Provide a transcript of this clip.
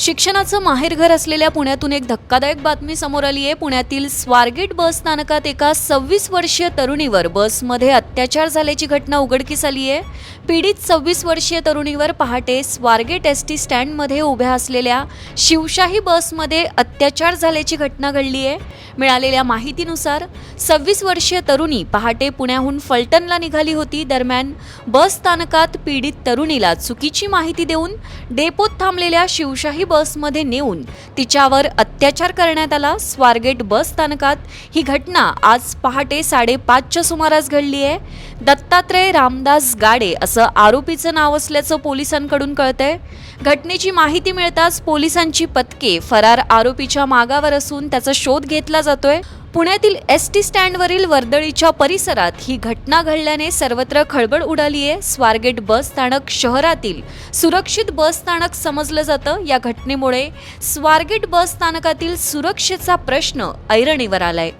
शिक्षणाचं माहेरघर असलेल्या पुण्यातून एक धक्कादायक बातमी समोर आली आहे। पुण्यातील स्वारगेट बस स्थानकात एका 26 वर्षीय तरुणीवर बसमध्ये अत्याचार झाल्याची घटना उघडकीस आली आहे। पीडित 26 वर्षीय तरुणीवर पहाटे स्वारगेट एसटी स्टँडमध्ये उभ्या असलेल्या शिवशाही बसमध्ये अत्याचार झाल्याची घटना घडली आहे। मिळालेल्या माहितीनुसार 26 वर्षीय तरुणी पहाटे पुण्याहून फलटणला निघाली होती। दरम्यान बस स्थानकात पीडित तरुणीला चुकीची माहिती देऊन डेपोत थांबलेल्या शिवशाही बसमध्ये नेऊन तिच्यावर अत्याचार करण्यात आला। स्वारगेट बस स्थानकात ही घटना आज पहाटे 5:30च्या सुमारास घडली आहे। दत्तात्रय रामदास गाडे असं आरोपीचं नाव असल्याचं पोलिसांकडून कळतंय। घटनेची माहिती मिळताच पोलिसांची पथके फरार आरोपीच्या मागावर असून त्याचा शोध घेतला जातोय। पुण्यातील एसटी स्टँडवरील वर्दळीच्या परिसरात ही घटना घडल्याने सर्वत्र खळबळ उडाली आहे। स्वारगेट बस स्थानक शहरातील सुरक्षित बस स्थानक समजलं जातं। या घटनेमुळे स्वारगेट बस स्थानकातील सुरक्षेचा प्रश्न ऐरणीवर आलाय।